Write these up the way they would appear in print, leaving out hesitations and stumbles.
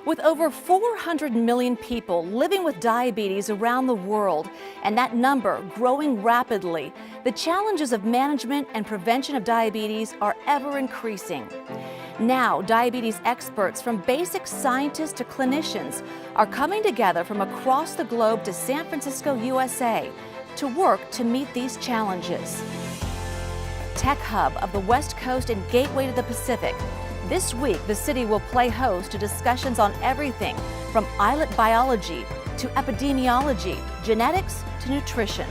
With over 400 million people living with diabetes around the world, and that number growing rapidly, the challenges of management and prevention of diabetes are ever increasing. Now, diabetes experts from basic scientists to clinicians are coming together from across the globe to San Francisco, USA, to work to meet these challenges. Tech hub of the West Coast and gateway to the Pacific, this week, the city will play host to discussions on everything from islet biology to epidemiology, genetics to nutrition.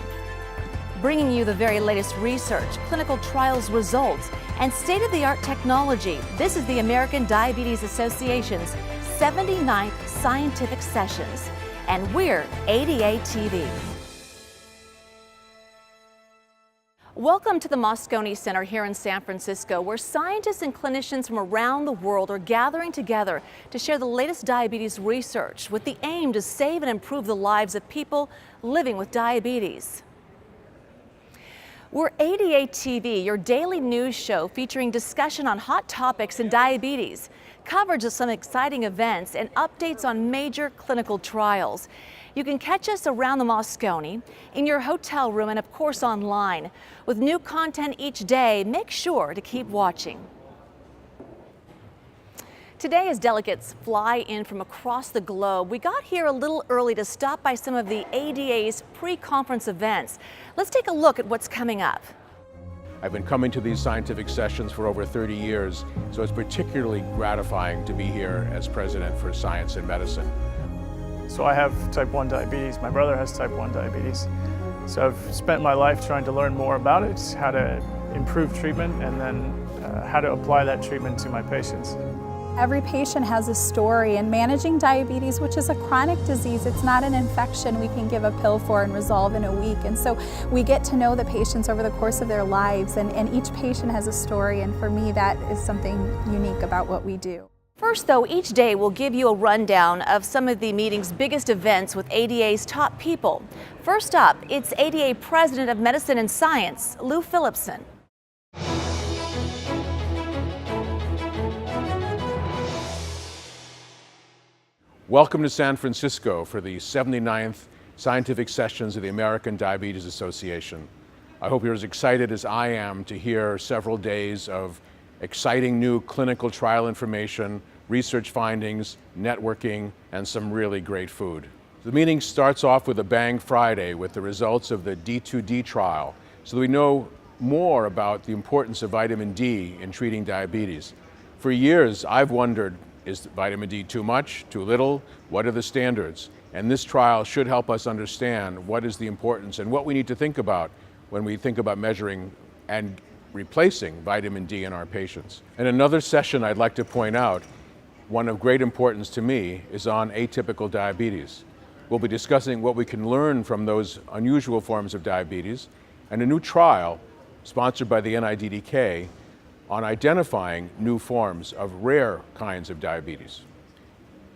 Bringing you the very latest research, clinical trials results, and state-of-the-art technology, this is the American Diabetes Association's 79th Scientific Sessions, and we're AADATV. Welcome to the Moscone Center here in San Francisco, where scientists and clinicians from around the world are gathering together to share the latest diabetes research with the aim to save and improve the lives of people living with diabetes. We're AADATV, your daily news show featuring discussion on hot topics in diabetes, coverage of some exciting events, and updates on major clinical trials. You can catch us around the Moscone, in your hotel room, and of course online. With new content each day, make sure to keep watching. Today, as delegates fly in from across the globe, we got here a little early to stop by some of the ADA's pre-conference events. Let's take a look at what's coming up. I've been coming to these scientific sessions for over 30 years, so it's particularly gratifying to be here as president for Science and Medicine. So I have type 1 diabetes. My brother has type 1 diabetes. So I've spent my life trying to learn more about it, how to improve treatment, and then how to apply that treatment to my patients. Every patient has a story, and managing diabetes, which is a chronic disease, it's not an infection we can give a pill for and resolve in a week. And so we get to know the patients over the course of their lives, and each patient has a story, and for me that is something unique about what we do. First, though, each day we'll give you a rundown of some of the meeting's biggest events with ADA's top people. First up, it's ADA President of Medicine and Science, Lou Phillipson. Welcome to San Francisco for the 79th Scientific Sessions of the American Diabetes Association. I hope you're as excited as I am to hear several days of exciting new clinical trial information, research findings, networking, and some really great food. The meeting starts off with a bang Friday with the results of the D2D trial, so that we know more about the importance of vitamin D in treating diabetes. For years, I've wondered, is vitamin D too much, too little? What are the standards? And this trial should help us understand what is the importance and what we need to think about when we think about measuring and replacing vitamin D in our patients. And another session I'd like to point out, one of great importance to me, is on atypical diabetes. We'll be discussing what we can learn from those unusual forms of diabetes and a new trial sponsored by the NIDDK on identifying new forms of rare kinds of diabetes.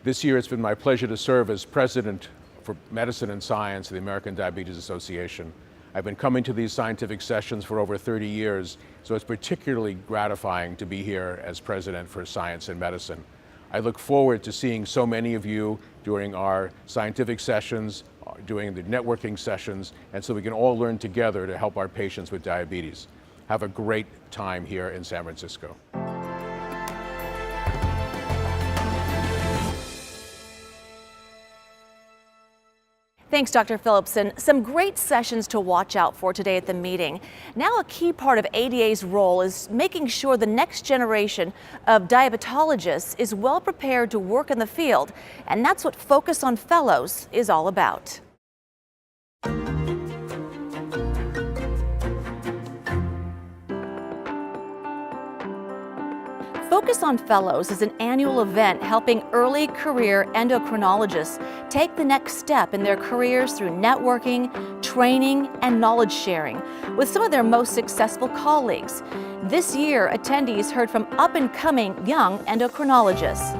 This year, it's been my pleasure to serve as President for Medicine and Science of the American Diabetes Association. I've been coming to these scientific sessions for over 30 years, so it's particularly gratifying to be here as President for Science and Medicine. I look forward to seeing so many of you during our scientific sessions, doing the networking sessions, and so we can all learn together to help our patients with diabetes. Have a great time here in San Francisco. Thanks, Dr. Phillipson. Some great sessions to watch out for today at the meeting. Now, a key part of ADA's role is making sure the next generation of diabetologists is well prepared to work in the field, and that's what Focus on Fellows is all about. Focus on Fellows is an annual event helping early career endocrinologists take the next step in their careers through networking, training, and knowledge sharing with some of their most successful colleagues. This year, attendees heard from up-and-coming young endocrinologists.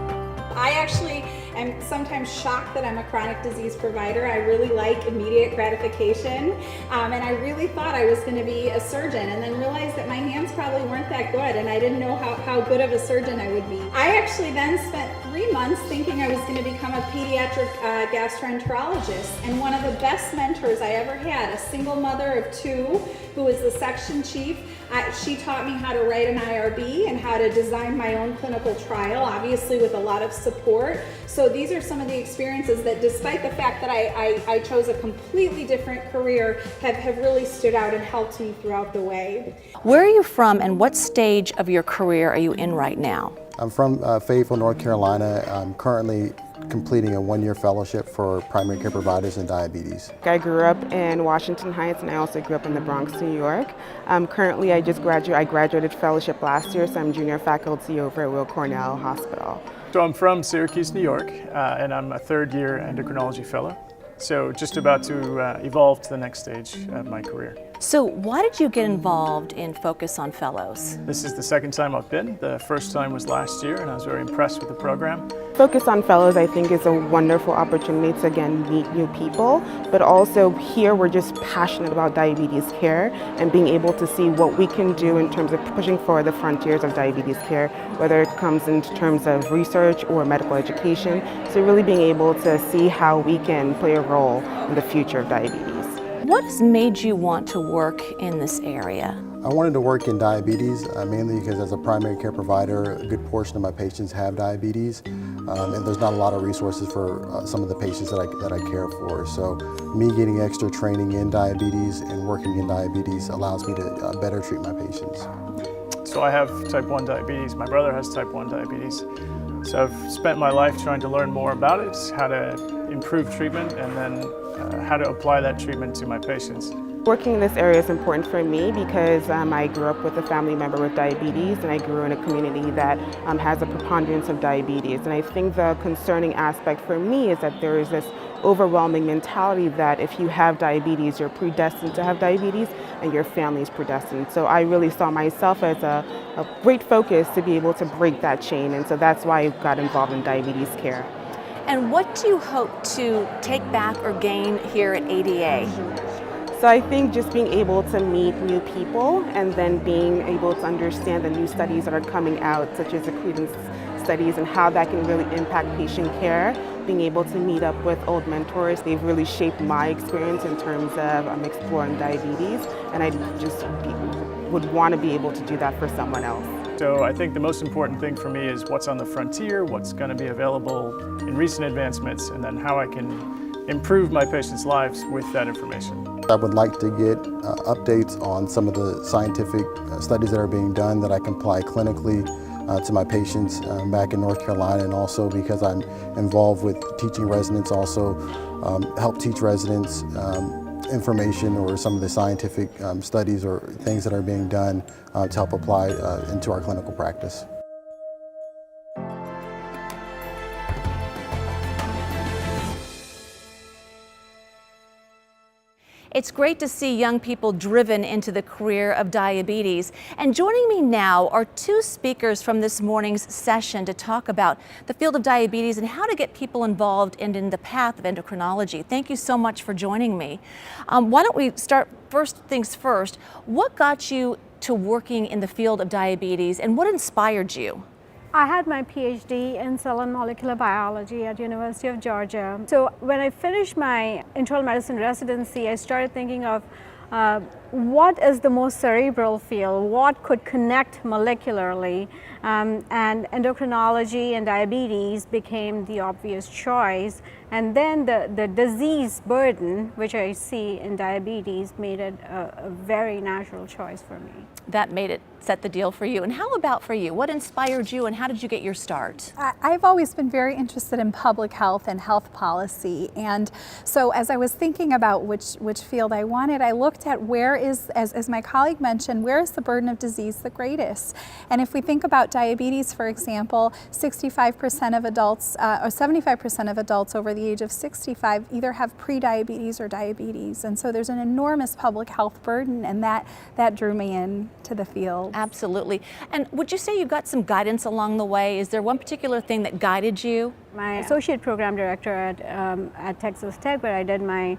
I actually am sometimes shocked that I'm a chronic disease provider. I really like immediate gratification, and I really thought I was going to be a surgeon, and then realized that my hands probably weren't that good, and I didn't know how good of a surgeon I would be. I actually then spent 3 months thinking I was going to become a pediatric gastroenterologist, and one of the best mentors I ever had, a single mother of 2 who was the section chief, she taught me how to write an IRB and how to design my own clinical trial, obviously with a lot of support. So these are some of the experiences that, despite the fact that I chose a completely different career, have really stood out and helped me throughout the way. Where are you from and what stage of your career are you in right now? I'm from Fayetteville, North Carolina. I'm currently completing a 1-year fellowship for primary care providers in diabetes. I grew up in Washington Heights, and I also grew up in the Bronx, New York. Currently, I graduated fellowship last year, so I'm junior faculty over at Weill Cornell Hospital. So I'm from Syracuse, New York, and I'm a 3rd-year endocrinology fellow. So just about to evolve to the next stage of my career. So why did you get involved in Focus on Fellows? This is the 2nd time I've been. The first time was last year, and I was very impressed with the program. Focus on Fellows, I think, is a wonderful opportunity to, again, meet new people, but also here we're just passionate about diabetes care and being able to see what we can do in terms of pushing forward the frontiers of diabetes care, whether it comes in terms of research or medical education. So really being able to see how we can play a role in the future of diabetes. What has made you want to work in this area? I wanted to work in diabetes, mainly because as a primary care provider, a good portion of my patients have diabetes, and there's not a lot of resources for some of the patients that I care for. So me getting extra training in diabetes and working in diabetes allows me to better treat my patients. So I have type 1 diabetes. My brother has type 1 diabetes. So I've spent my life trying to learn more about it, how to improve treatment, and then how to apply that treatment to my patients. Working in this area is important for me because I grew up with a family member with diabetes, and I grew in a community that has a preponderance of diabetes. And I think the concerning aspect for me is that there is this overwhelming mentality that if you have diabetes, you're predestined to have diabetes and your family is predestined. So I really saw myself as a great focus to be able to break that chain, and so that's why I got involved in diabetes care. And what do you hope to take back or gain here at ADA? So I think just being able to meet new people and then being able to understand the new studies that are coming out, such as the credence studies, and how that can really impact patient care. Being able to meet up with old mentors, they've really shaped my experience in terms of exploring diabetes, and I just would want to be able to do that for someone else. So I think the most important thing for me is what's on the frontier, what's going to be available in recent advancements, and then how I can improve my patients' lives with that information. I would like to get updates on some of the scientific studies that are being done that I can apply clinically to my patients back in North Carolina, and also because I'm involved with teaching residents, also help teach residents information or some of the scientific studies or things that are being done to help apply into our clinical practice. It's great to see young people driven into the career of diabetes. And joining me now are 2 speakers from this morning's session to talk about the field of diabetes and how to get people involved in the path of endocrinology. Thank you so much for joining me. Why don't we start first things first. What got you to working in the field of diabetes and what inspired you? I had my PhD in cell and molecular biology at University of Georgia. So when I finished my internal medicine residency, I started thinking of what is the most cerebral field, what could connect molecularly, and endocrinology and diabetes became the obvious choice. And then the disease burden, which I see in diabetes, made it a very natural choice for me. That made it set the deal for you. And how about for you? What inspired you and how did you get your start? I've always been very interested in public health and health policy. And so as I was thinking about which field I wanted, I looked at where is, as my colleague mentioned, where is the burden of disease the greatest? And if we think about diabetes, for example, 65% of adults, or 75% of adults over the age of 65 either have prediabetes or diabetes. And so there's an enormous public health burden, and that drew me in to the field. Absolutely. And would you say you got some guidance along the way? Is there one particular thing that guided you? My associate program director at Texas Tech, where I did my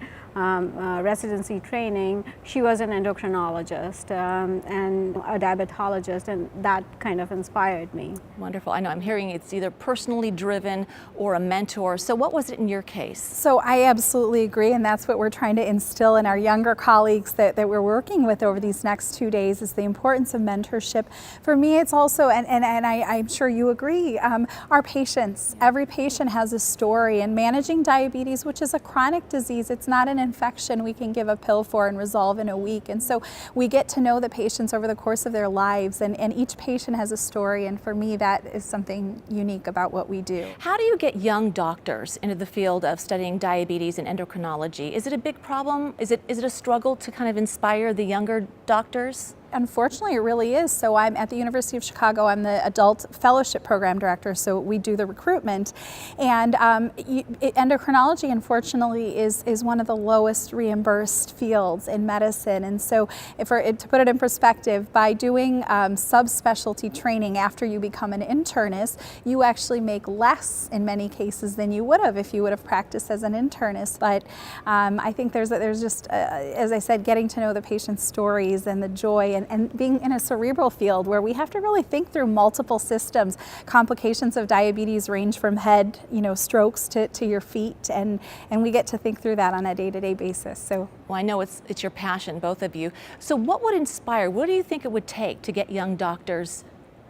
residency training, she was an endocrinologist and a diabetologist, and that kind of inspired me. Wonderful. I know I'm hearing it's either personally driven or a mentor. So what was it in your case? So I absolutely agree, and that's what we're trying to instill in our younger colleagues that we're working with over these next 2 days, is the importance of mentorship. For me, it's also, and I'm sure you agree, our patients. Every patient has a story, and managing diabetes, which is a chronic disease, it's not an infection we can give a pill for and resolve in a week. And so we get to know the patients over the course of their lives, and each patient has a story, and for me that is something unique about what we do. How do you get young doctors into the field of studying diabetes and endocrinology? Is it a big problem? Is it a struggle to kind of inspire the younger doctors? Unfortunately, it really is. So I'm at the University of Chicago. I'm the adult fellowship program director, so we do the recruitment. And endocrinology, unfortunately, is one of the lowest reimbursed fields in medicine. And so to put it in perspective, by doing subspecialty training after you become an internist, you actually make less in many cases than you would have if you would have practiced as an internist. But I think there's just, as I said, getting to know the patient's stories and the joy, and being in a cerebral field where we have to really think through multiple systems. Complications of diabetes range from head, strokes to your feet, and we get to think through that on a day-to-day basis. So, well, I know it's your passion, both of you. So what would inspire, what do you think it would take to get young doctors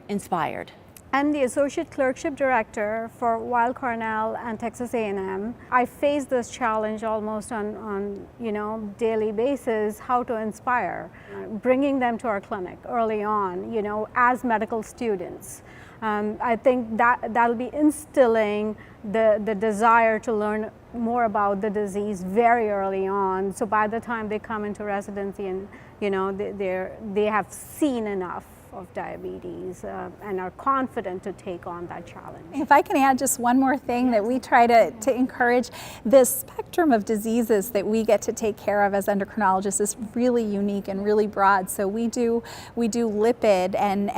inspired? I'm the Associate Clerkship Director for Weill Cornell and Texas A&M. I face this challenge almost on daily basis, how to inspire, bringing them to our clinic early on, as medical students. I think that'll be instilling the desire to learn more about the disease very early on. So by the time they come into residency and they have seen enough of diabetes and are confident to take on that challenge. If I can add just one more thing, that we try to encourage, the spectrum of diseases that we get to take care of as endocrinologists is really unique and really broad. So we do lipid and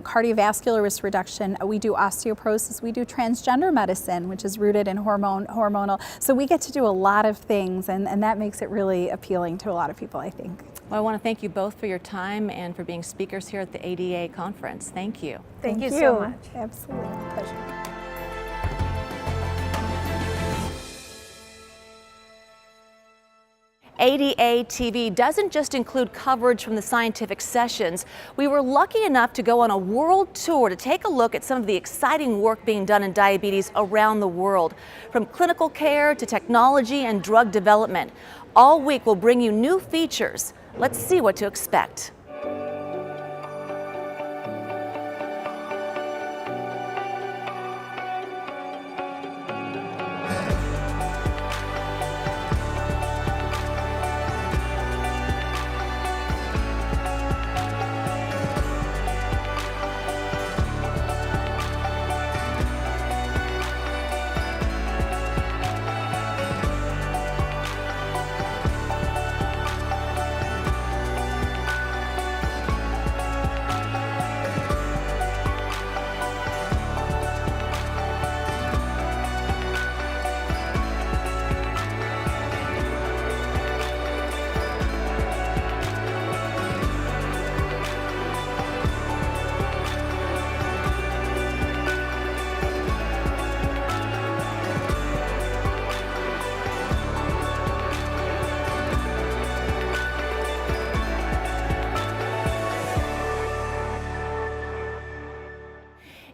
cardiovascular risk reduction, we do osteoporosis, we do transgender medicine, which is rooted in hormonal. So we get to do a lot of things, and that makes it really appealing to a lot of people, I think. Well, I want to thank you both for your time and for being speakers here at the ADA conference. Thank you. Thank you so much. Absolutely. Pleasure. AADATV doesn't just include coverage from the scientific sessions. We were lucky enough to go on a world tour to take a look at some of the exciting work being done in diabetes around the world, from clinical care to technology and drug development. All week we'll bring you new features. Let's see what to expect.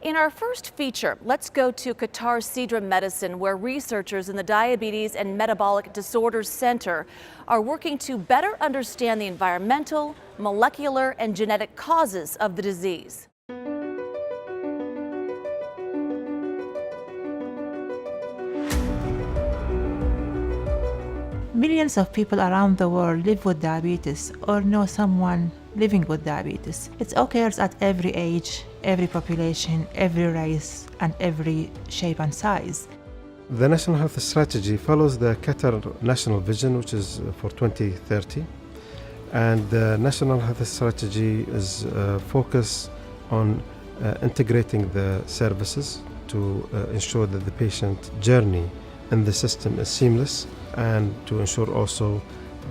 In our first feature, let's go to Qatar's Sidra Medicine, where researchers in the Diabetes and Metabolic Disorders Center are working to better understand the environmental, molecular, and genetic causes of the disease. Millions of people around the world live with diabetes or know someone living with diabetes. It occurs at every age, every population, every race, and every shape and size. The National Health Strategy follows the Qatar National Vision, which is for 2030. And the National Health Strategy is focused on integrating the services to ensure that the patient journey in the system is seamless, and to ensure also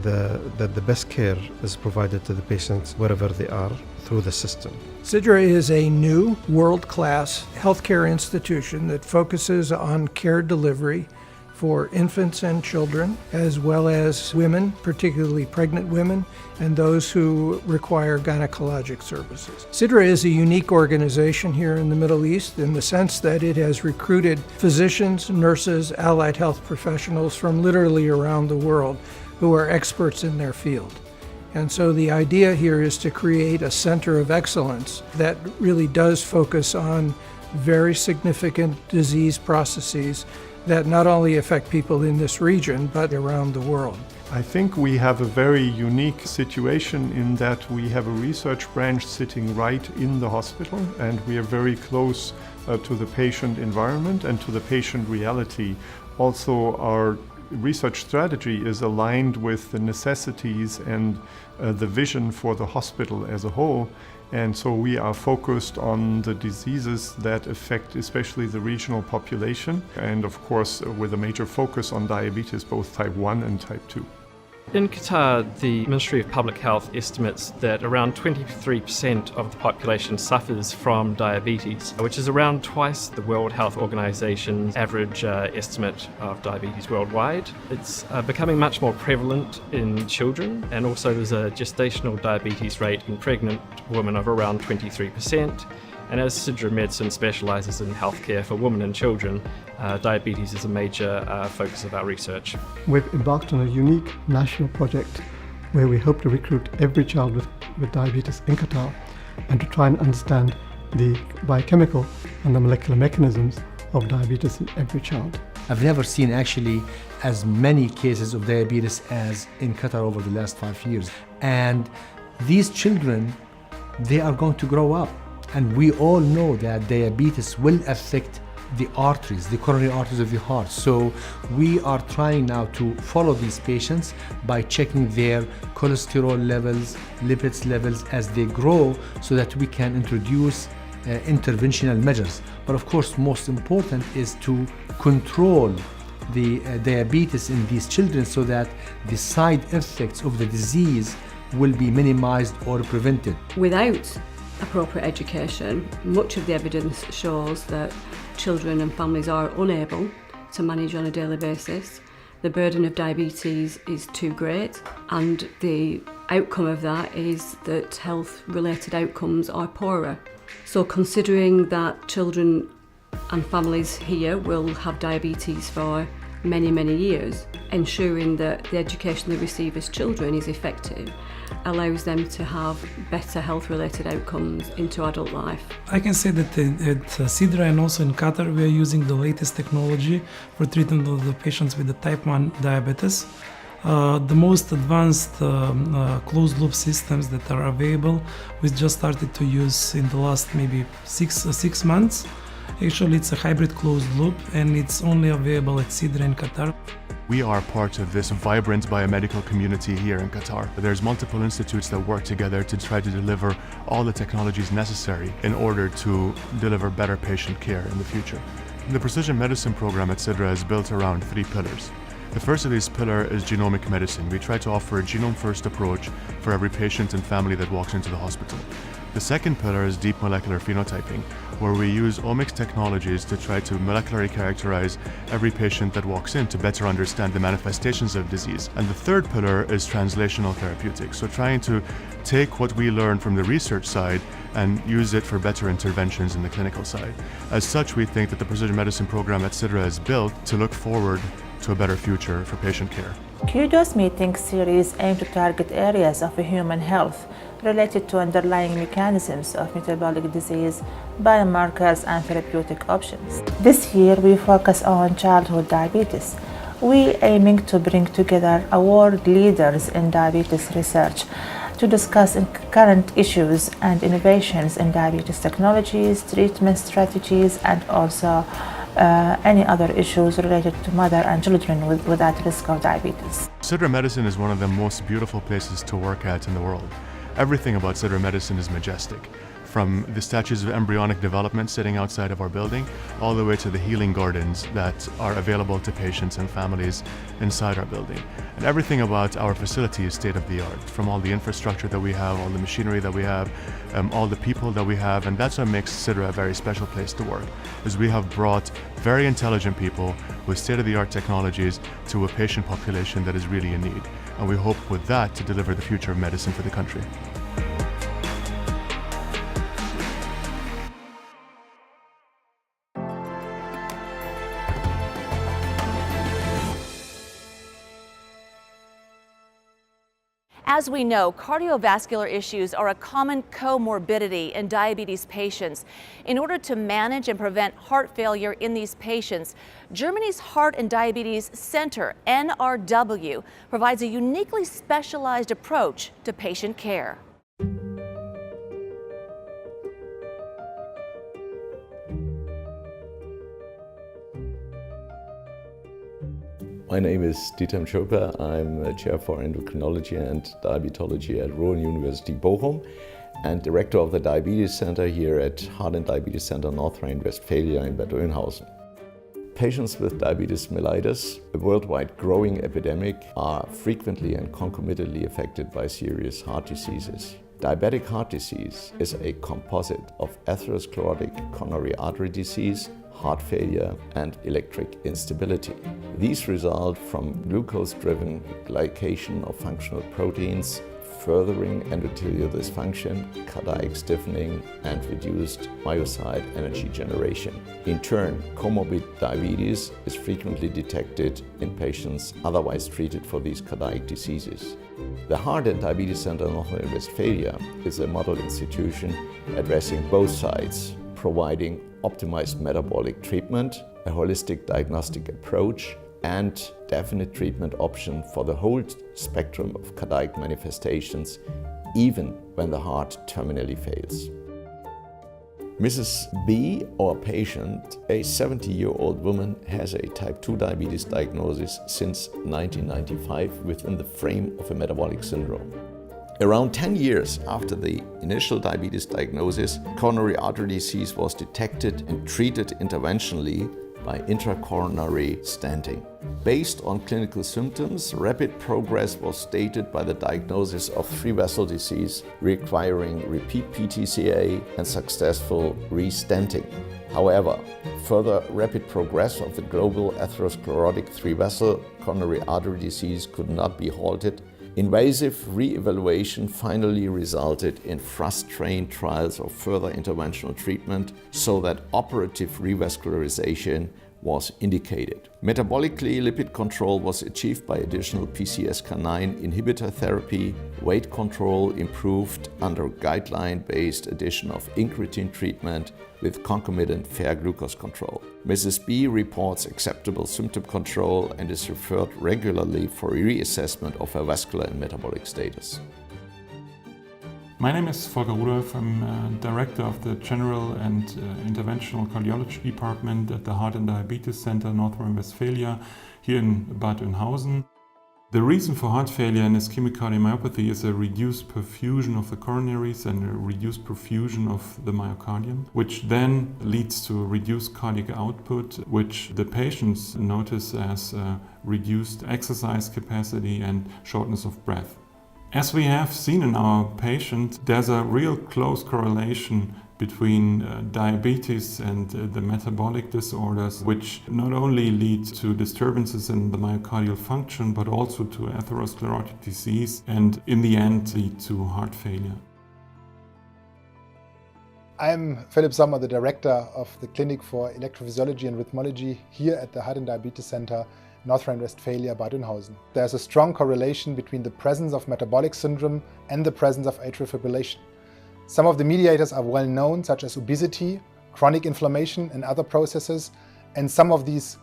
that the best care is provided to the patients wherever they are through the system. CIDRA is a new world-class healthcare institution that focuses on care delivery for infants and children, as well as women, particularly pregnant women, and those who require gynecologic services. CIDRA is a unique organization here in the Middle East in the sense that it has recruited physicians, nurses, allied health professionals from literally around the world who are experts in their field. And so the idea here is to create a center of excellence that really does focus on very significant disease processes that not only affect people in this region, but around the world. I think we have a very unique situation in that we have a research branch sitting right in the hospital, and we are very close to the patient environment and to the patient reality. Also, our research strategy is aligned with the necessities and the vision for the hospital as a whole. And so we are focused on the diseases that affect especially the regional population, and of course with a major focus on diabetes, both type 1 and type 2. In Qatar, the Ministry of Public Health estimates that around 23% of the population suffers from diabetes, which is around twice the World Health Organization's average estimate of diabetes worldwide. It's becoming much more prevalent in children, and also there's a gestational diabetes rate in pregnant women of around 23%. And as CIDRA Medicine specialises in healthcare for women and children, diabetes is a major focus of our research. We've embarked on a unique national project where we hope to recruit every child with diabetes in Qatar, and to try and understand the biochemical and the molecular mechanisms of diabetes in every child. I've never seen actually as many cases of diabetes as in Qatar over the last 5 years. And these children, they are going to grow up. And we all know that diabetes will affect the arteries, the coronary arteries of the heart. So we are trying now to follow these patients by checking their cholesterol levels, lipids levels as they grow, so that we can introduce interventional measures. But of course, most important is to control the diabetes in these children so that the side effects of the disease will be minimized or prevented. Without appropriate education, much of the evidence shows that children and families are unable to manage on a daily basis. The burden of diabetes is too great, and the outcome of that is that health-related outcomes are poorer. So considering that children and families here will have diabetes for many, many years, ensuring that the education they receive as children is effective allows them to have better health-related outcomes into adult life. I can say that at CIDRA and also in Qatar we are using the latest technology for treatment of the patients with the type 1 diabetes. The most advanced closed-loop systems that are available we just started to use in the last maybe six months. Actually, it's a hybrid closed loop, and it's only available at CIDRA in Qatar. We are part of this vibrant biomedical community here in Qatar. There's multiple institutes that work together to try to deliver all the technologies necessary in order to deliver better patient care in the future. The precision medicine program at CIDRA is built around 3 pillars. The first of these pillars is genomic medicine. We try to offer a genome-first approach for every patient and family that walks into the hospital. The second pillar is deep molecular phenotyping, where we use omics technologies to try to molecularly characterize every patient that walks in to better understand the manifestations of disease. And the third pillar is translational therapeutics, so trying to take what we learn from the research side and use it for better interventions in the clinical side. As such, we think that the precision medicine program at CIDRA is built to look forward to a better future for patient care. Kudos meeting series aim to target areas of human health related to underlying mechanisms of metabolic disease, biomarkers and therapeutic options. This year we focus on childhood diabetes. We aiming to bring together world leaders in diabetes research to discuss current issues and innovations in diabetes technologies, treatment strategies, and also any other issues related to mother and children with at risk of diabetes. CIDRA Medicine is one of the most beautiful places to work at in the world. Everything about CIDRA Medicine is majestic. from the statues of embryonic development sitting outside of our building, all the way to the healing gardens that are available to patients and families inside our building. And everything about our facility is state-of-the-art, from all the infrastructure that we have, all the machinery that we have, all the people that we have, and that's what makes Sidra a very special place to work, is we have brought very intelligent people with state-of-the-art technologies to a patient population that is really in need. And we hope with that to deliver the future of medicine for the country. As we know, cardiovascular issues are a common comorbidity in diabetes patients. In order to manage and prevent heart failure in these patients, Germany's Heart and Diabetes Center, NRW, provides a uniquely specialized approach to patient care. My name is Dieter Schöper. I'm a chair for endocrinology and diabetology at Ruhr University Bochum and director of the Diabetes Center here at Heart and Diabetes Center North Rhine-Westphalia in Bad Oeynhausen. Patients with diabetes mellitus, a worldwide growing epidemic, are frequently and concomitantly affected by serious heart diseases. Diabetic heart disease is a composite of atherosclerotic coronary artery disease, heart failure, and electric instability. These result from glucose-driven glycation of functional proteins, furthering endothelial dysfunction, cardiac stiffening, and reduced myocyte energy generation. In turn, comorbid diabetes is frequently detected in patients otherwise treated for these cardiac diseases. The Heart and Diabetes Center North Rhine-Westphalia is a model institution addressing both sides, providing optimized metabolic treatment, a holistic diagnostic approach, and definite treatment option for the whole spectrum of cardiac manifestations, even when the heart terminally fails. Mrs. B, our patient, a 70-year-old woman, has a type 2 diabetes diagnosis since 1995 within the frame of a metabolic syndrome. Around 10 years after the initial diabetes diagnosis, coronary artery disease was detected and treated interventionally by intracoronary stenting. Based on clinical symptoms, rapid progress was stated by the diagnosis of three-vessel disease requiring repeat PTCA and successful re-stenting. However, further rapid progress of the global atherosclerotic three-vessel coronary artery disease could not be halted. Invasive re-evaluation finally resulted in fast-trained trials of further interventional treatment so that operative revascularization was indicated. Metabolically, lipid control was achieved by additional PCSK9 inhibitor therapy. Weight control improved under guideline-based addition of incretin treatment with concomitant fair glucose control. Mrs. B reports acceptable symptom control and is referred regularly for reassessment of her vascular and metabolic status. My name is Volker Rudolph. I'm director of the General and Interventional Cardiology Department at the Heart and Diabetes Center North Rhine-Westphalia here in Bad Oeynhausen. The reason for heart failure and ischemic cardiomyopathy is a reduced perfusion of the coronaries and a reduced perfusion of the myocardium, which then leads to reduced cardiac output, which the patients notice as reduced exercise capacity and shortness of breath. As we have seen in our patient, there's a real close correlation between diabetes and the metabolic disorders, which not only lead to disturbances in the myocardial function, but also to atherosclerotic disease and in the end lead to heart failure. I'm Philipp Sommer, the director of the Clinic for Electrophysiology and Rhythmology here at the Heart and Diabetes Center North Rhine-Westphalia, Bad Oeynhausen. There's a strong correlation between the presence of metabolic syndrome and the presence of atrial fibrillation. Some of the mediators are well known, such as obesity, chronic inflammation, and other processes, and some of these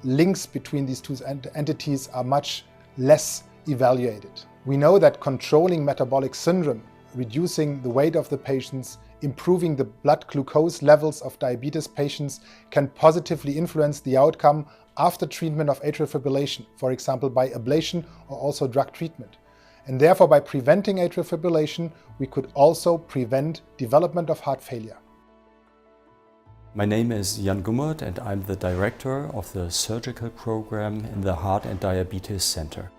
links between these two entities are much less evaluated. We know that controlling metabolic syndrome, reducing the weight of the patients, improving the blood glucose levels of diabetes patients can positively influence the outcome after treatment of atrial fibrillation, for example by ablation or also drug treatment. And therefore, by preventing atrial fibrillation, we could also prevent development of heart failure. My name is Jan Gummert and I'm the director of the surgical program in the Heart and Diabetes Center.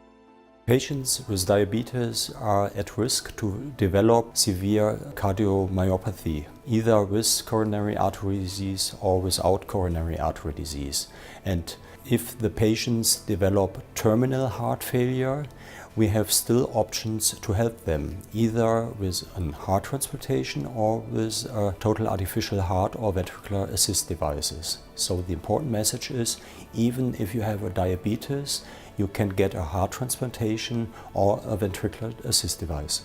Patients with diabetes are at risk to develop severe cardiomyopathy, either with coronary artery disease or without coronary artery disease. And if the patients develop terminal heart failure, we have still options to help them, either with a heart transplantation or with a total artificial heart or ventricular assist devices. So the important message is, even if you have a diabetes, you can get a heart transplantation or a ventricular assist device.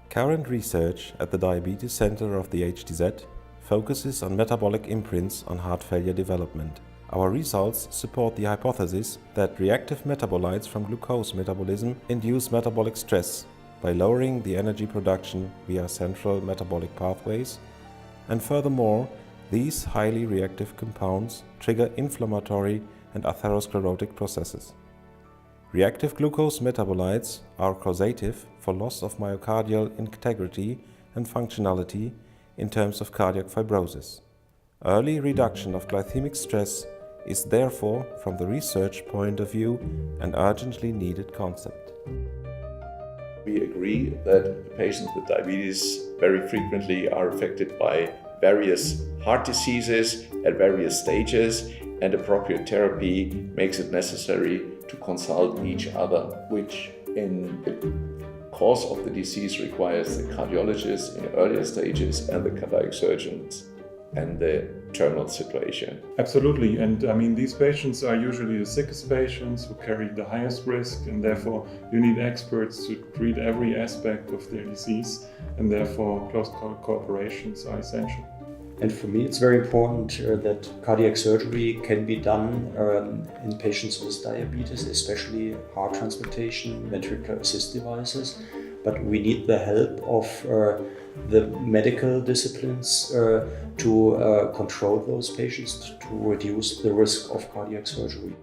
Current research at the Diabetes Center of the HDZ focuses on metabolic imprints on heart failure development. Our results support the hypothesis that reactive metabolites from glucose metabolism induce metabolic stress by lowering the energy production via central metabolic pathways, and furthermore, these highly reactive compounds trigger inflammatory and atherosclerotic processes. Reactive glucose metabolites are causative for loss of myocardial integrity and functionality in terms of cardiac fibrosis. Early reduction of glycemic stress is therefore, from the research point of view, an urgently needed concept. We agree that patients with diabetes very frequently are affected by various heart diseases at various stages, and appropriate therapy makes it necessary to consult each other, which in the course of the disease requires the cardiologist in earlier stages and the cardiac surgeons and the terminal situation. Absolutely, and I mean these patients are usually the sickest patients who carry the highest risk, and therefore you need experts to treat every aspect of their disease, and therefore close cooperations are essential. And for me it's very important that cardiac surgery can be done in patients with diabetes, especially heart transplantation, ventricular assist devices. But we need the help of the medical disciplines to control those patients, to reduce the risk of cardiac surgery.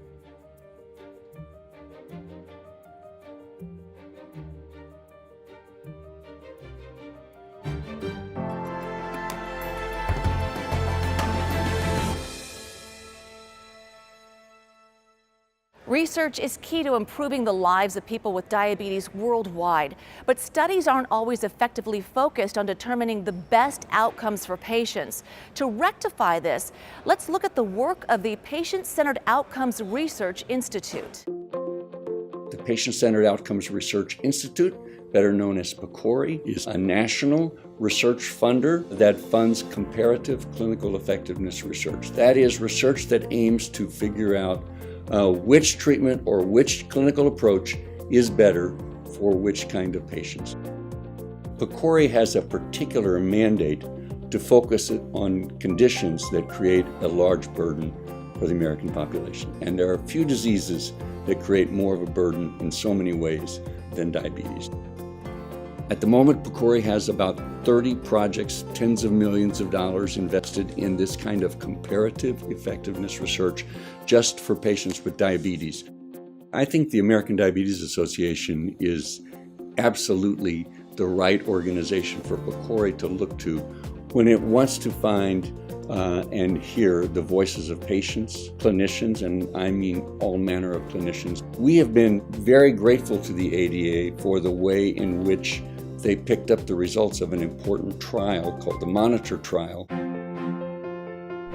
Research is key to improving the lives of people with diabetes worldwide, but studies aren't always effectively focused on determining the best outcomes for patients. To rectify this, let's look at the work of the Patient-Centered Outcomes Research Institute. The Patient-Centered Outcomes Research Institute, better known as PCORI, is a national research funder that funds comparative clinical effectiveness research. That is research that aims to figure out which treatment or which clinical approach is better for which kind of patients. PCORI has a particular mandate to focus on conditions that create a large burden for the American population. And there are few diseases that create more of a burden in so many ways than diabetes. At the moment, PCORI has about 30 projects, tens of millions of dollars invested in this kind of comparative effectiveness research just for patients with diabetes. I think the American Diabetes Association is absolutely the right organization for PCORI to look to when it wants to find and hear the voices of patients, clinicians, and I mean all manner of clinicians. We have been very grateful to the ADA for the way in which they picked up the results of an important trial called the MONITOR trial.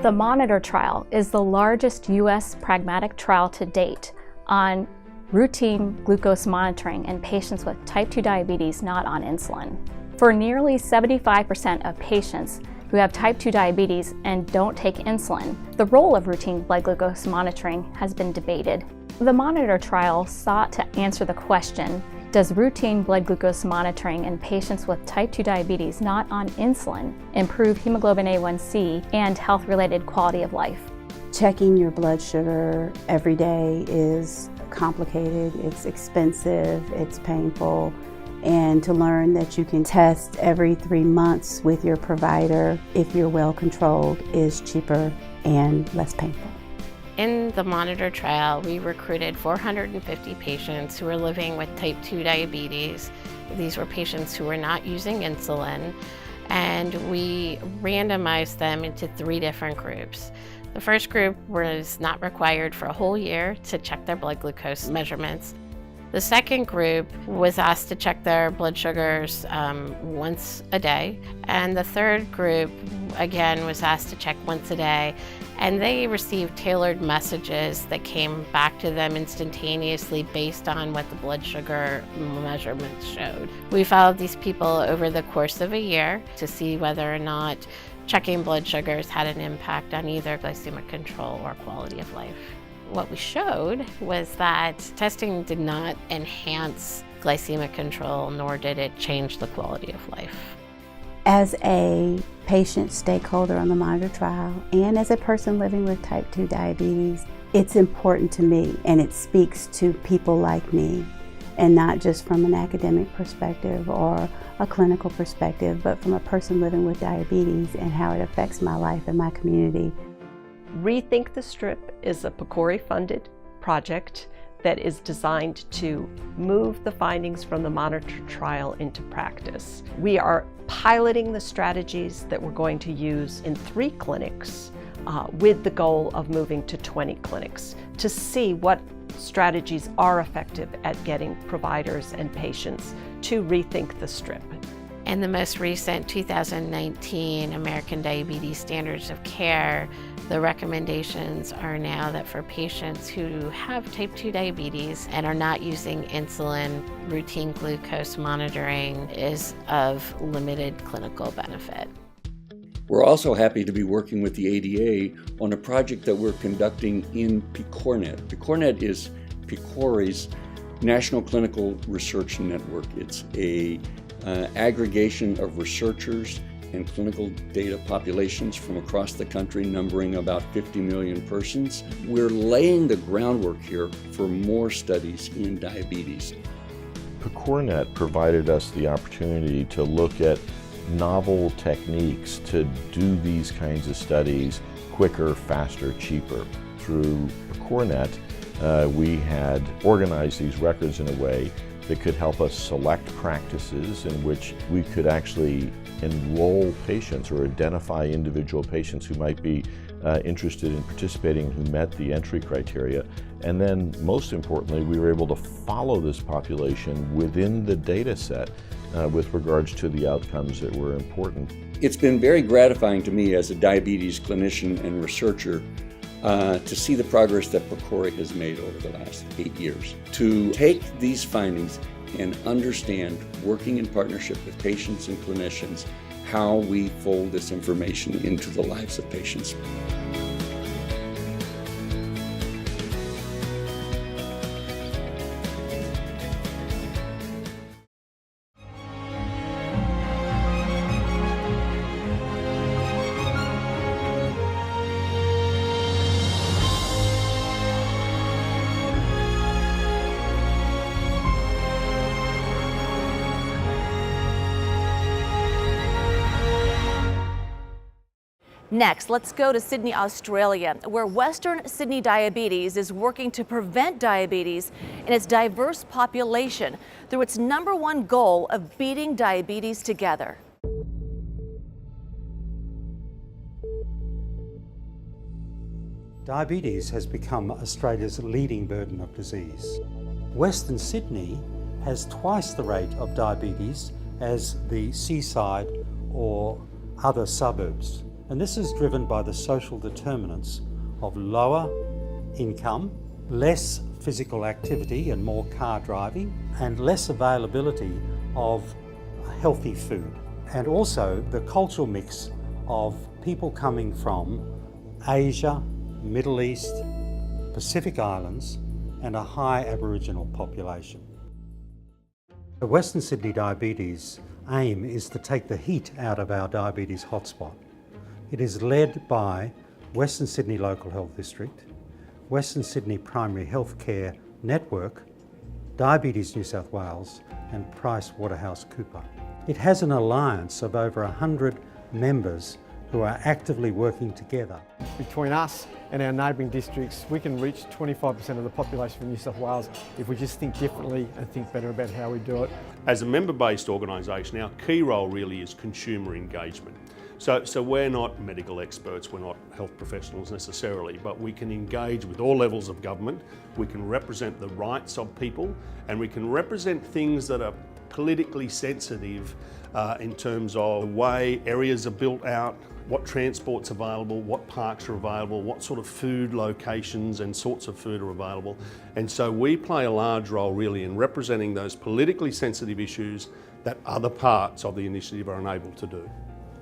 The MONITOR trial is the largest U.S. pragmatic trial to date on routine glucose monitoring in patients with type 2 diabetes not on insulin. For nearly 75% of patients who have type 2 diabetes and don't take insulin, the role of routine blood glucose monitoring has been debated. The MONITOR trial sought to answer the question, does routine blood glucose monitoring in patients with type 2 diabetes not on insulin improve hemoglobin A1C and health-related quality of life? Checking your blood sugar every day is complicated, it's expensive, it's painful, and to learn that you can test every 3 months with your provider if you're well controlled is cheaper and less painful. In the MONITOR trial, we recruited 450 patients who were living with type 2 diabetes. These were patients who were not using insulin, and we randomized them into 3 different groups. The first group was not required for a whole year to check their blood glucose measurements. The second group was asked to check their blood sugars once a day. And the third group, again, was asked to check once a day. And they received tailored messages that came back to them instantaneously based on what the blood sugar measurements showed. We followed these people over the course of a year to see whether or not checking blood sugars had an impact on either glycemic control or quality of life. What we showed was that testing did not enhance glycemic control, nor did it change the quality of life. As a patient stakeholder on the MONITOR trial and as a person living with type 2 diabetes, it's important to me, and it speaks to people like me, and not just from an academic perspective or a clinical perspective, but from a person living with diabetes and how it affects my life and my community. Rethink the Strip is a PCORI-funded project that is designed to move the findings from the MONITOR trial into practice. We are piloting the strategies that we're going to use in 3 clinics with the goal of moving to 20 clinics to see what strategies are effective at getting providers and patients to rethink the strip. In the most recent 2019 American Diabetes Standards of Care, the recommendations are now that for patients who have type 2 diabetes and are not using insulin, routine glucose monitoring is of limited clinical benefit. We're also happy to be working with the ADA on a project that we're conducting in PCORNet. PCORNet is PCORI's National Clinical Research Network. It's a aggregation of researchers and clinical data populations from across the country, numbering about 50 million persons. We're laying the groundwork here for more studies in diabetes. PCORNet provided us the opportunity to look at novel techniques to do these kinds of studies quicker, faster, cheaper. Through PCORNet, we had organized these records in a way that could help us select practices in which we could actually enroll patients or identify individual patients who might be interested in participating, who met the entry criteria. And then, most importantly, we were able to follow this population within the data set with regards to the outcomes that were important. It's been very gratifying to me as a diabetes clinician and researcher to see the progress that PCORI has made over the last 8 years. To take these findings and understand, working in partnership with patients and clinicians, how we fold this information into the lives of patients. Next, let's go to Sydney, Australia, where Western Sydney Diabetes is working to prevent diabetes in its diverse population through its #1 goal of beating diabetes together. Diabetes has become Australia's leading burden of disease. Western Sydney has twice the rate of diabetes as the seaside or other suburbs. And this is driven by the social determinants of lower income, less physical activity and more car driving, and less availability of healthy food. And also the cultural mix of people coming from Asia, Middle East, Pacific Islands, and a high Aboriginal population. The Western Sydney Diabetes aim is to take the heat out of our diabetes hotspot. It is led by Western Sydney Local Health District, Western Sydney Primary Healthcare Network, Diabetes New South Wales, and Price Waterhouse Cooper. It has an alliance of over 100 members who are actively working together. Between us and our neighbouring districts, we can reach 25% of the population of New South Wales if we just think differently and think better about how we do it. As a member-based organisation, our key role really is consumer engagement. So we're not medical experts, we're not health professionals necessarily, but we can engage with all levels of government, we can represent the rights of people, and we can represent things that are politically sensitive in terms of the way areas are built out, what transport's available, what parks are available, what sort of food locations and sorts of food are available. And so we play a large role really in representing those politically sensitive issues that other parts of the initiative are unable to do.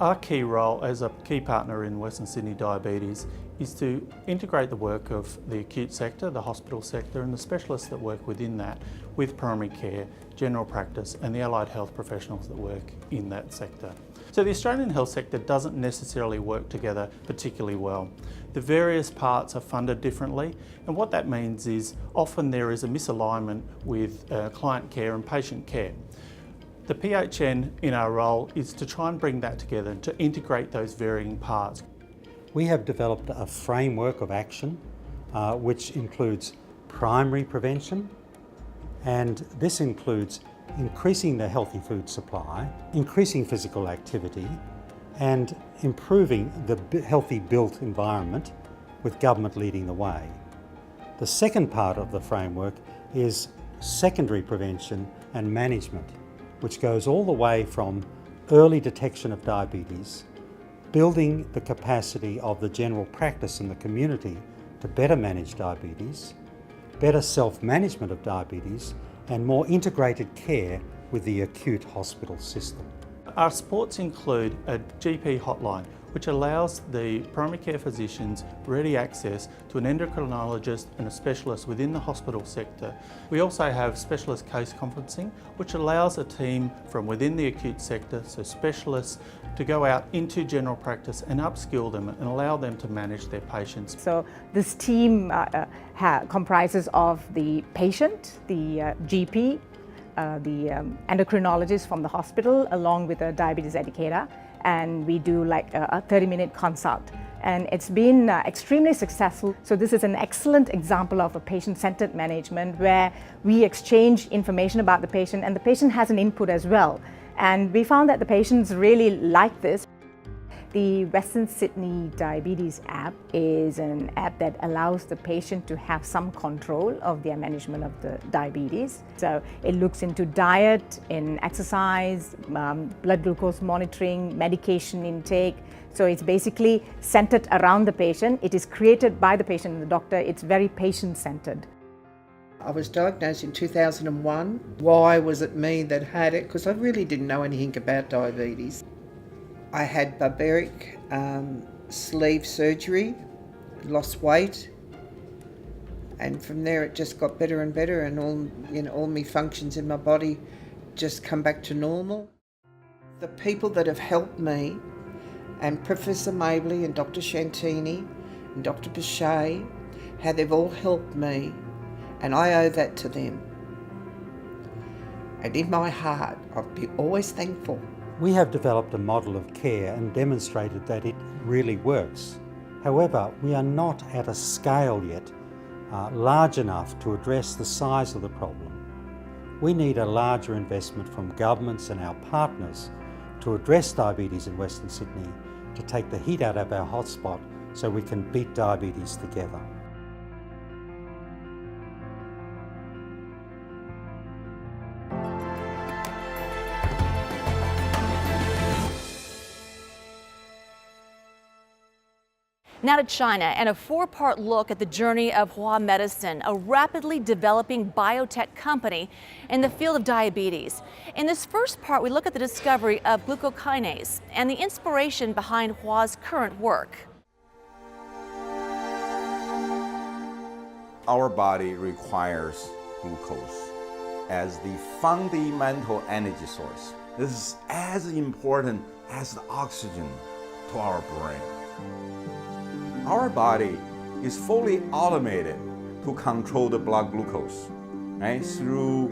Our key role as a key partner in Western Sydney Diabetes is to integrate the work of the acute sector, the hospital sector, and the specialists that work within that with primary care, general practice, and the allied health professionals that work in that sector. So the Australian health sector doesn't necessarily work together particularly well. The various parts are funded differently, and what that means is often there is a misalignment with client care and patient care. The PHN in our role is to try and bring that together, to integrate those varying parts. We have developed a framework of action which includes primary prevention, and this includes increasing the healthy food supply, increasing physical activity, and improving the healthy built environment, with government leading the way. The second part of the framework is secondary prevention and management, which goes all the way from early detection of diabetes, building the capacity of the general practice in the community to better manage diabetes, better self-management of diabetes, and more integrated care with the acute hospital system. Our supports include a GP hotline, which allows the primary care physicians ready access to an endocrinologist and a specialist within the hospital sector. We also have specialist case conferencing, which allows a team from within the acute sector, so specialists, to go out into general practice and upskill them and allow them to manage their patients. So this team comprises of the patient, the GP, the endocrinologist from the hospital, along with a diabetes educator, and we do like a 30-minute consult. And it's been extremely successful. So this is an excellent example of a patient-centered management where we exchange information about the patient and the patient has an input as well. And we found that the patients really like this. The Western Sydney Diabetes app is an app that allows the patient to have some control of their management of the diabetes. So it looks into diet, in exercise, blood glucose monitoring, medication intake. So it's basically centered around the patient. It is created by the patient and the doctor. It's very patient-centered. I was diagnosed in 2001. Why was it me that had it? Because I really didn't know anything about diabetes. I had barbaric sleeve surgery, lost weight, and from there it just got better and better, and all my functions in my body just come back to normal. The people that have helped me, and Professor Mabley and Dr. Shantini and Dr. Bichet, how they've all helped me, and I owe that to them. And in my heart, I'll be always thankful. We have developed a model of care and demonstrated that it really works. However, we are not at a scale yet large enough to address the size of the problem. We need a larger investment from governments and our partners to address diabetes in Western Sydney, to take the heat out of our hotspot so we can beat diabetes together. Now to China and a four-part look at the journey of Hua Medicine, a rapidly developing biotech company in the field of diabetes. In this first part, we look at the discovery of GLUCOKINASE and the inspiration behind Hua's current work. Our body requires glucose as the fundamental energy source. This is as important as the oxygen to our brain. Our body is fully automated to control the blood glucose, right, through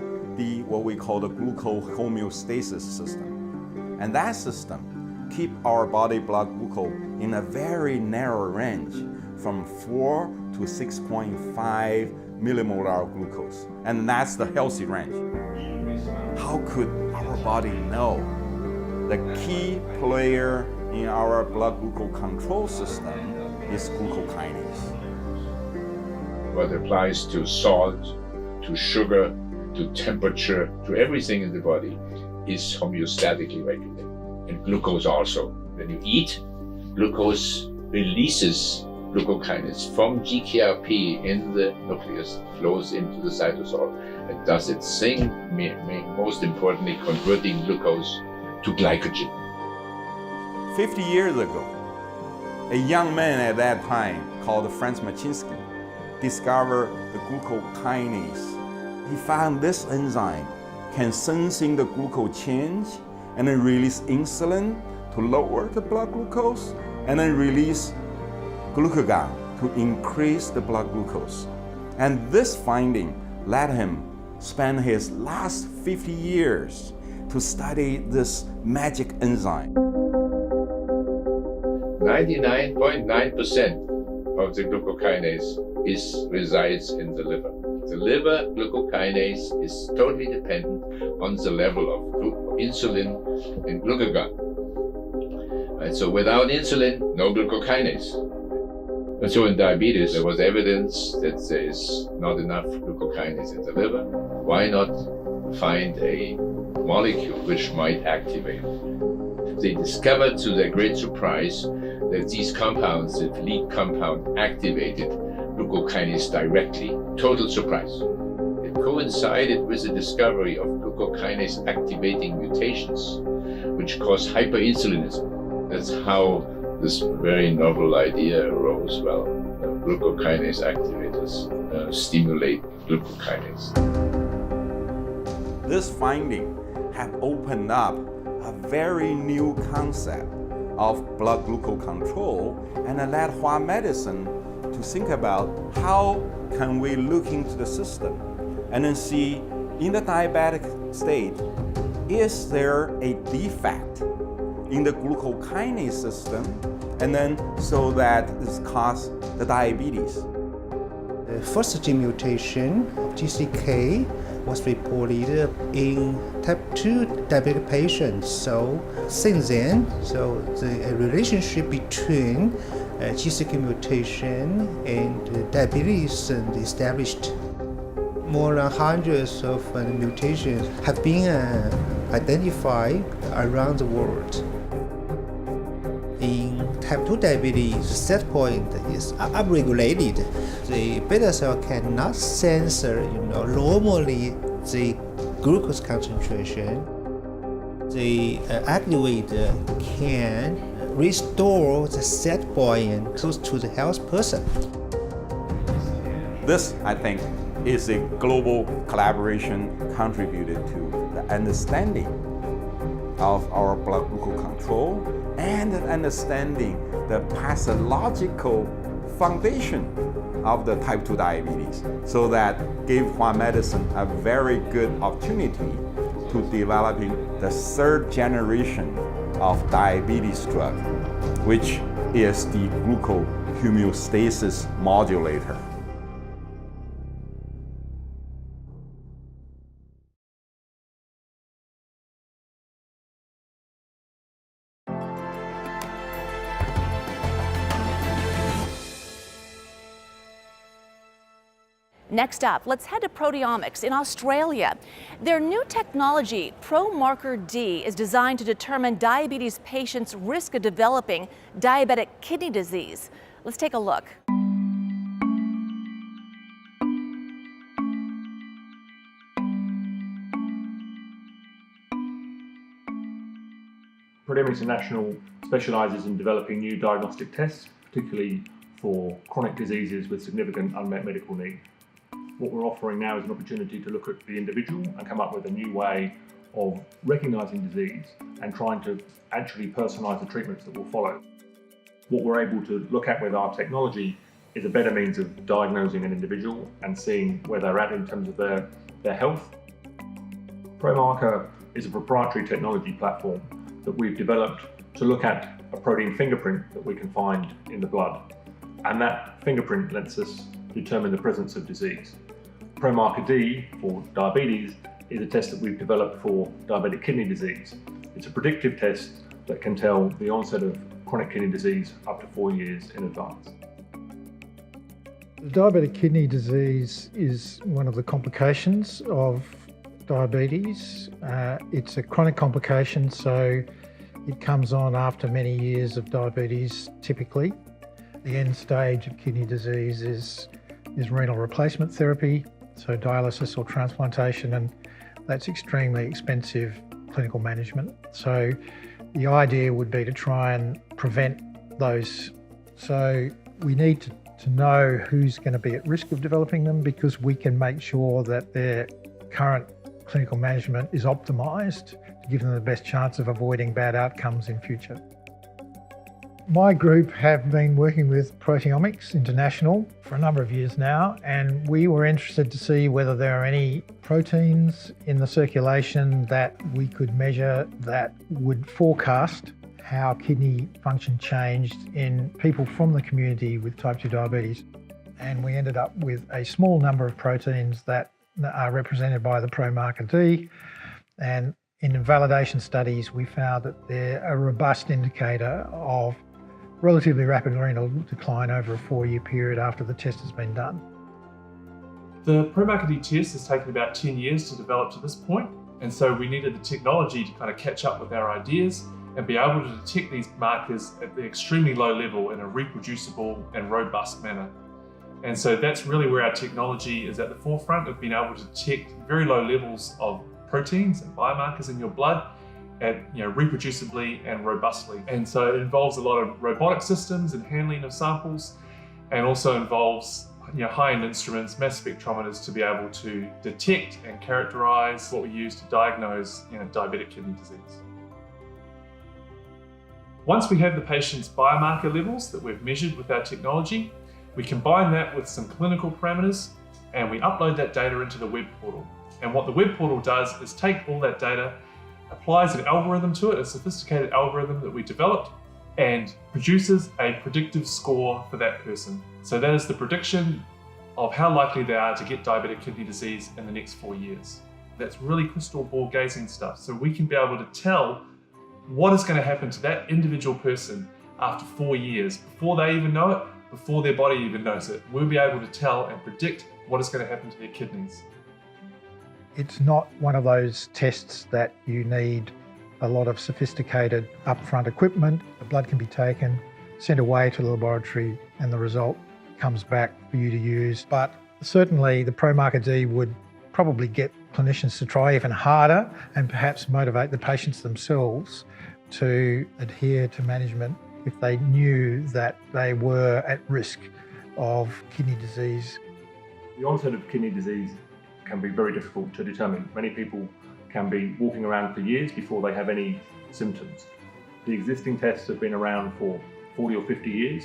what we call the glucose homeostasis system. And that system keep our body blood glucose in a very narrow range from 4 to 6.5 millimolar glucose, and that's the healthy range. How could our body know? The key player in our blood glucose control system is glucokinase. What applies to salt, to sugar, to temperature, to everything in the body is homeostatically regulated. And glucose also. When you eat, glucose releases glucokinase from GKRP in the nucleus, flows into the cytosol, and does its thing, most importantly, converting glucose to glycogen. 50 years ago, a young man at that time called Franz Machinsky discovered the glucokinase. He found this enzyme can sensing the glucose change and then release insulin to lower the blood glucose, and then release GLUCAGON to increase the blood glucose. And this finding led him spend his last 50 years to study this magic enzyme. 99.9% of the glucokinase resides in the liver. The liver glucokinase is totally dependent on the level of insulin and glucagon. And so without insulin, no glucokinase. And so in diabetes, there was evidence that there is not enough glucokinase in the liver. Why not find a molecule which might activate it? They discovered, to their great surprise, that these compounds, the lead compound, activated glucokinase directly. Total surprise. It coincided with the discovery of glucokinase activating mutations, which cause hyperinsulinism. That's how this very novel idea arose. Well, glucokinase activators stimulate glucokinase. This finding have opened up a very new concept of blood glucose control, and it led Hua Medicine to think about how can we look into the system and then see in the diabetic state, is there a defect in the glucokinase system, and then so that this causes the diabetes. The first gene mutation of GCK was reported in type 2 diabetic patients. So since then, the relationship between GCK mutation and diabetes is established. More than hundreds of mutations have been identified around the world. In type 2 diabetes, set point is upregulated. The beta cell cannot censor, normally the glucose concentration. The activator can restore the set point close to the healthy person. This, I think, is a global collaboration contributed to the understanding of our blood glucose control and understanding the pathological foundation of the type 2 diabetes, so that gave Hua Medicine a very good opportunity to developing the third generation of diabetes drug, which is the glucose homeostasis modulator. Next up, let's head to proteomics in Australia. Their new technology, ProMarker D, is designed to determine diabetes patients' risk of developing diabetic kidney disease. Let's take a look. Proteomics International specialises in developing new diagnostic tests, particularly for chronic diseases with significant unmet medical need. What we're offering now is an opportunity to look at the individual and come up with a new way of recognising disease and trying to actually personalise the treatments that will follow. What we're able to look at with our technology is a better means of diagnosing an individual and seeing where they're at in terms of their health. ProMarker is a proprietary technology platform that we've developed to look at a protein fingerprint that we can find in the blood. And that fingerprint lets us determine the presence of disease. ProMarker D for diabetes is a test that we've developed for diabetic kidney disease. It's a predictive test that can tell the onset of chronic kidney disease up to 4 years in advance. Diabetic kidney disease is one of the complications of diabetes. It's a chronic complication, so it comes on after many years of diabetes typically. The end stage of kidney disease is renal replacement therapy, so dialysis or transplantation, and that's extremely expensive clinical management. So the idea would be to try and prevent those. So we need to know who's going to be at risk of developing them, because we can make sure that their current clinical management is optimised to give them the best chance of avoiding bad outcomes in future. My group have been working with Proteomics International for a number of years now, and we were interested to see whether there are any proteins in the circulation that we could measure that would forecast how kidney function changed in people from the community with type 2 diabetes. And we ended up with a small number of proteins that are represented by the ProMarker D. And in validation studies, we found that they're a robust indicator of relatively rapid renal decline over a 4-year period after the test has been done. The ProMarker D test has taken about 10 years to develop to this point, and so we needed the technology to kind of catch up with our ideas and be able to detect these markers at the extremely low level in a reproducible and robust manner. And so that's really where our technology is at the forefront of being able to detect very low levels of proteins and biomarkers in your blood at, reproducibly and robustly. And so it involves a lot of robotic systems and handling of samples, and also involves high-end instruments, mass spectrometers, to be able to detect and characterize what we use to diagnose diabetic kidney disease. Once we have the patient's biomarker levels that we've measured with our technology, we combine that with some clinical parameters, and we upload that data into the web portal. And what the web portal does is take all that data, applies an algorithm to it, a sophisticated algorithm that we developed, and produces a predictive score for that person. So that is the prediction of how likely they are to get diabetic kidney disease in the next 4 years. That's really crystal ball gazing stuff. So we can be able to tell what is going to happen to that individual person after 4 years, before they even know it, before their body even knows it. We'll be able to tell and predict what is going to happen to their kidneys. It's not one of those tests that you need a lot of sophisticated upfront equipment. The blood can be taken, sent away to the laboratory, and the result comes back for you to use. But certainly the ProMarker D would probably get clinicians to try even harder and perhaps motivate the patients themselves to adhere to management if they knew that they were at risk of kidney disease. The onset of kidney disease can be very difficult to determine. Many people can be walking around for years before they have any symptoms. The existing tests have been around for 40 or 50 years.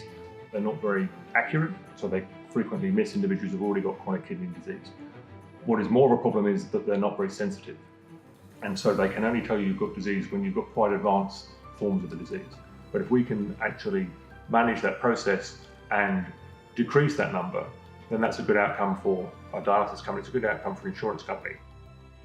They're not very accurate, so they frequently miss individuals who've already got chronic kidney disease. What is more of a problem is that they're not very sensitive. And so they can only tell you you've got disease when you've got quite advanced forms of the disease. But if we can actually manage that process and decrease that number, then that's a good outcome for a dialysis company, it's a good outcome for an insurance company.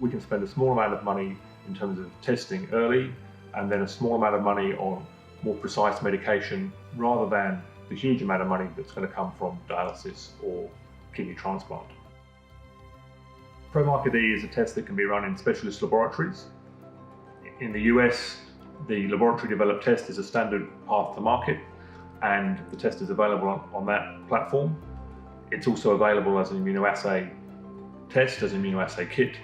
We can spend a small amount of money in terms of testing early, and then a small amount of money on more precise medication, rather than the huge amount of money that's going to come from dialysis or kidney transplant. ProMarker D is a test that can be run in specialist laboratories. In the US, the laboratory developed test is a standard path to market, and the test is available on that platform. It's also available as an immunoassay test, as an immunoassay kit.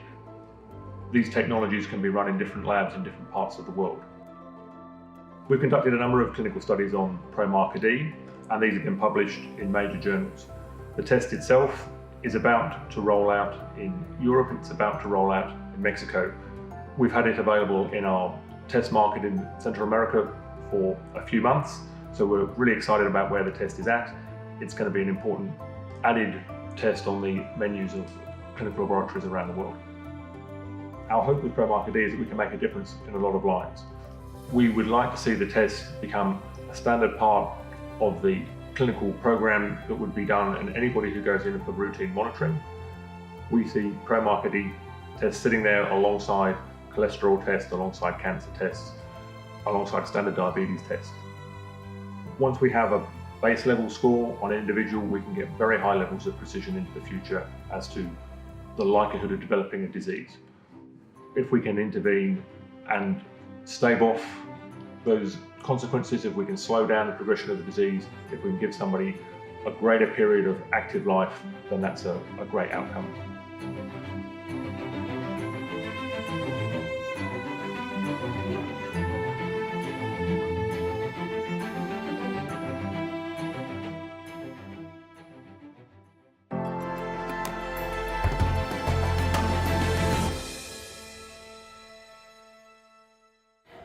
These technologies can be run in different labs in different parts of the world. We've conducted a number of clinical studies on ProMarker D, and these have been published in major journals. The test itself is about to roll out in Europe, it's about to roll out in Mexico. We've had it available in our test market in Central America for a few months, so we're really excited about where the test is at. It's going to be an important added test on the menus of clinical laboratories around the world. Our hope with ProMarker D is that we can make a difference in a lot of lives. We would like to see the test become a standard part of the clinical program that would be done in anybody who goes in for routine monitoring. We see pro-marker D tests sitting there alongside cholesterol tests, alongside cancer tests, alongside standard diabetes tests. Once we have a base level score on an individual, we can get very high levels of precision into the future as to the likelihood of developing a disease. If we can intervene and stave off those consequences, if we can slow down the progression of the disease, if we can give somebody a greater period of active life, then that's a great outcome.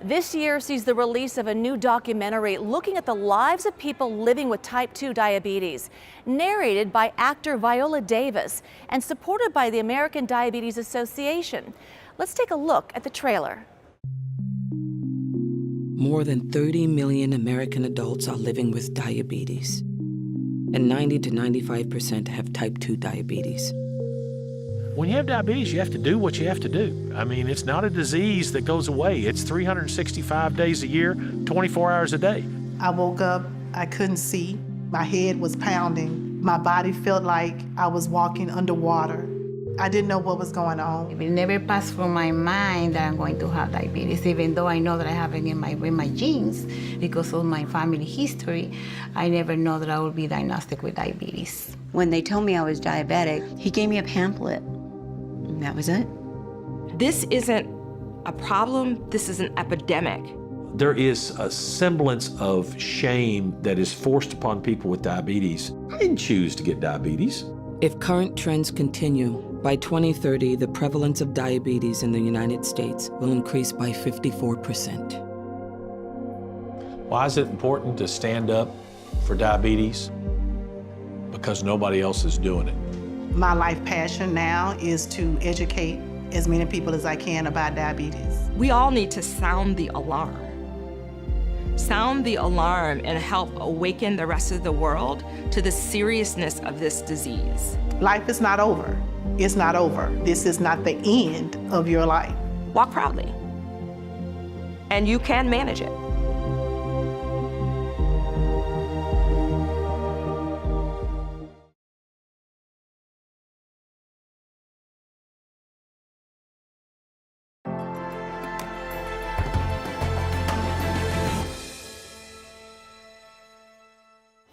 This year sees the release of a new documentary looking at the lives of people living with type 2 diabetes, narrated by actor Viola Davis and supported by the American Diabetes Association. Let's take a look at the trailer. More than 30 million American adults are living with diabetes, and 90 to 95% have type 2 diabetes. When you have diabetes, you have to do what you have to do. I mean, it's not a disease that goes away. It's 365 days a year, 24 hours a day. I woke up, I couldn't see. My head was pounding. My body felt like I was walking underwater. I didn't know what was going on. It never passed through my mind that I'm going to have diabetes, even though I know that I have it in my genes because of my family history. I never know that I will be diagnosed with diabetes. When they told me I was diabetic, he gave me a pamphlet. And that was it. This isn't a problem, this is an epidemic. There is a semblance of shame that is forced upon people with diabetes. I didn't choose to get diabetes. If current trends continue, by 2030, the prevalence of diabetes in the United States will increase by 54%. Why is it important to stand up for diabetes? Because nobody else is doing it. My life passion now is to educate as many people as I can about diabetes. We all need to sound the alarm. Sound the alarm and help awaken the rest of the world to the seriousness of this disease. Life is not over. It's not over. This is not the end of your life. Walk proudly, and you can manage it.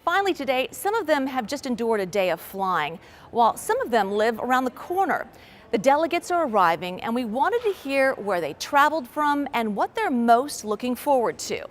Finally today, some of them have just endured a day of flying, while some of them live around the corner. The delegates are arriving, and we wanted to hear where they traveled from and what they're most looking forward to.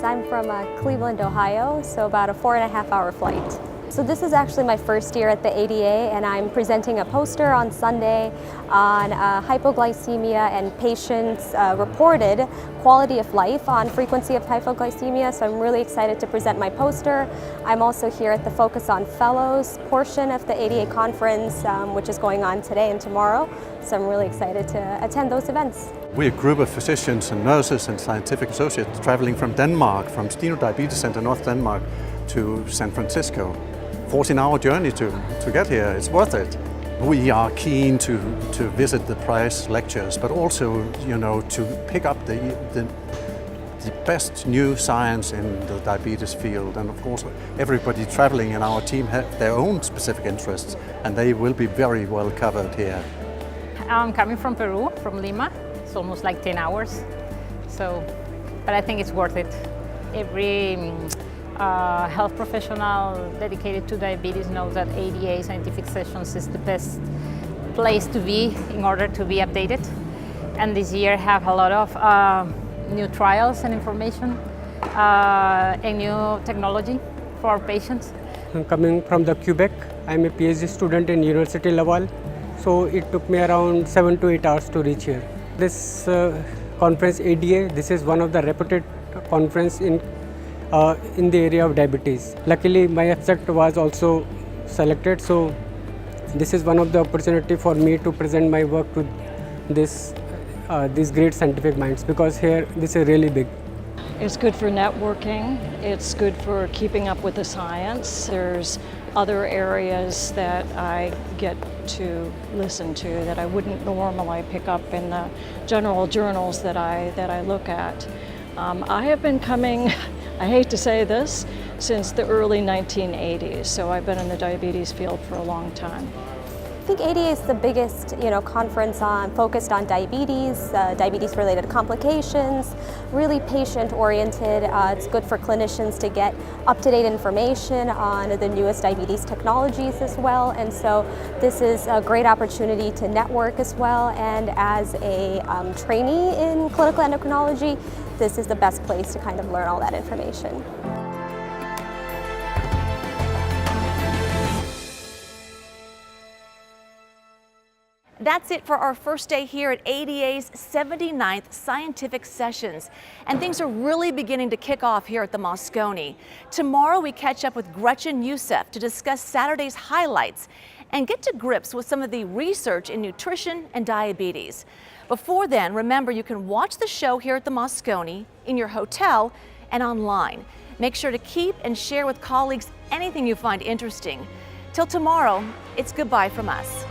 I'm from Cleveland, Ohio, so about a 4.5-hour flight. So this is actually my first year at the ADA, and I'm presenting a poster on Sunday on hypoglycemia and patients' reported quality of life on frequency of hypoglycemia, so I'm really excited to present my poster. I'm also here at the Focus on Fellows portion of the ADA conference, which is going on today and tomorrow, so I'm really excited to attend those events. We're a group of physicians and nurses and scientific associates traveling from Denmark, from Steno Diabetes Center, North Denmark, to San Francisco. 14-hour journey to get here. It's worth it. We are keen to visit the prize lectures, but also, you know, to pick up the best new science in the diabetes field. And of course, everybody traveling in our team have their own specific interests, and they will be very well covered here. I'm coming from Peru, from Lima. It's almost like 10 hours. So, but I think it's worth it. Every health professional dedicated to diabetes knows that ADA Scientific Sessions is the best place to be in order to be updated. And this year have a lot of new trials and information and new technology for our patients. I'm coming from the Quebec. I'm a PhD student in University Laval. So it took me around 7 to 8 hours to reach here. This conference ADA, this is one of the reputed conference in the area of diabetes. Luckily, my abstract was also selected, so this is one of the opportunity for me to present my work to these great scientific minds, because here this is really big. It's good for networking. It's good for keeping up with the science. There's other areas that I get to listen to that I wouldn't normally pick up in the general journals that I look at. I have been coming, I hate to say this, since the early 1980s, so I've been in the diabetes field for a long time. I think ADA is the biggest, conference focused on diabetes, diabetes-related complications, really patient-oriented. It's good for clinicians to get up-to-date information on the newest diabetes technologies as well. And so this is a great opportunity to network as well. And as a trainee in clinical endocrinology, this is the best place to kind of learn all that information. That's it for our first day here at ADA's 79th Scientific Sessions. And things are really beginning to kick off here at the Moscone. Tomorrow we catch up with Gretchen Youssef to discuss Saturday's highlights and get to grips with some of the research in nutrition and diabetes. Before then, remember you can watch the show here at the Moscone, in your hotel, and online. Make sure to keep and share with colleagues anything you find interesting. Till tomorrow, it's goodbye from us.